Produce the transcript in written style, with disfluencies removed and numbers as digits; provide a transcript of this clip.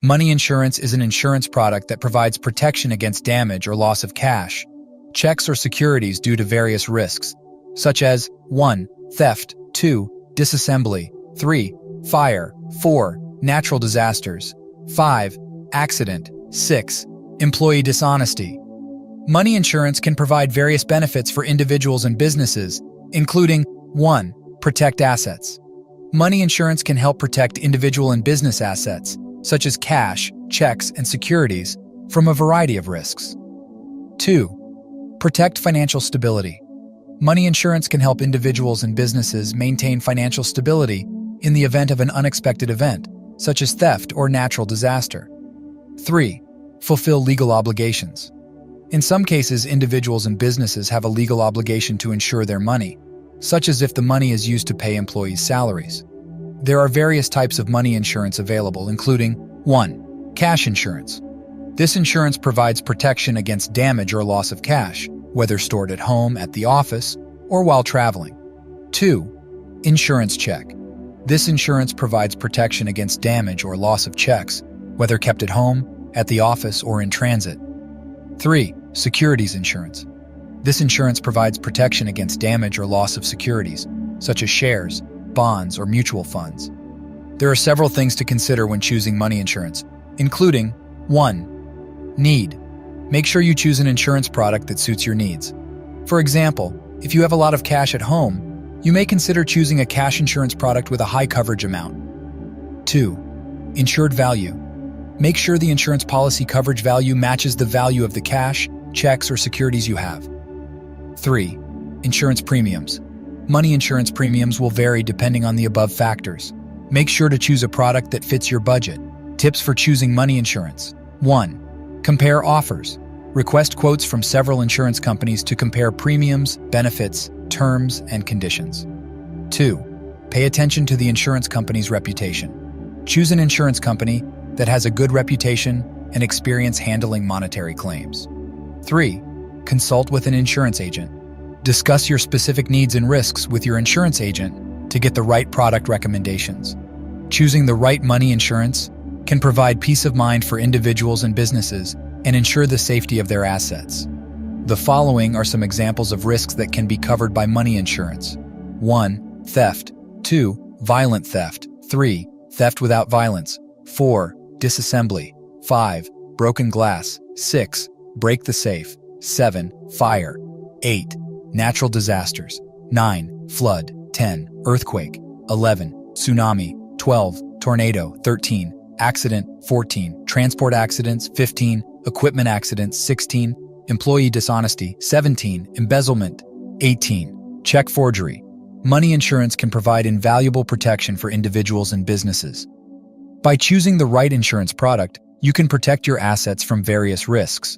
Money insurance is an insurance product that provides protection against damage or loss of cash, checks, or securities due to various risks, such as 1. Theft, 2. Disassembly, 3. Fire, 4. Natural disasters, 5. Accident, 6. Employee dishonesty. Money insurance can provide various benefits for individuals and businesses, including 1. Protect assets. Money insurance can help protect individual and business assets, such as cash, checks, and securities, from a variety of risks. 2. Protect financial stability. Money insurance can help individuals and businesses maintain financial stability in the event of an unexpected event, such as theft or natural disaster. 3. Fulfill legal obligations. In some cases, individuals and businesses have a legal obligation to insure their money, such as if the money is used to pay employees' salaries. There are various types of money insurance available, including 1. Cash insurance. This insurance provides protection against damage or loss of cash, whether stored at home, at the office, or while traveling. 2. Insurance check. This insurance provides protection against damage or loss of checks, whether kept at home, at the office, or in transit. 3. Securities insurance. This insurance provides protection against damage or loss of securities, such as shares, bonds, or mutual funds. There are several things to consider when choosing money insurance, including 1. Need. Make sure you choose an insurance product that suits your needs. For example, if you have a lot of cash at home, you may consider choosing a cash insurance product with a high coverage amount. 2. Insured value. Make sure the insurance policy coverage value matches the value of the cash, checks, or securities you have. 3. Insurance premiums. Money insurance premiums will vary depending on the above factors. Make sure to choose a product that fits your budget. Tips for choosing money insurance. 1. Compare offers. Request quotes from several insurance companies to compare premiums, benefits, terms, and conditions. 2. Pay attention to the insurance company's reputation. Choose an insurance company that has a good reputation and experience handling monetary claims. 3. Consult with an insurance agent. Discuss your specific needs and risks with your insurance agent to get the right product recommendations. Choosing the right money insurance can provide peace of mind for individuals and businesses and ensure the safety of their assets. The following are some examples of risks that can be covered by money insurance. 1. Theft. 2. Violent theft. 3. Theft without violence. 4. Disassembly. 5. Broken glass. 6. Break the safe. 7. Fire. 8. Natural disasters. 9. Flood. 10. Earthquake. 11. Tsunami. 12. Tornado. 13. Accident. 14. Transport accidents. 15. Equipment accidents. 16. Employee dishonesty. 17. Embezzlement. 18. Check forgery. Money insurance can provide invaluable protection for individuals and businesses. By choosing the right insurance product, you can protect your assets from various risks,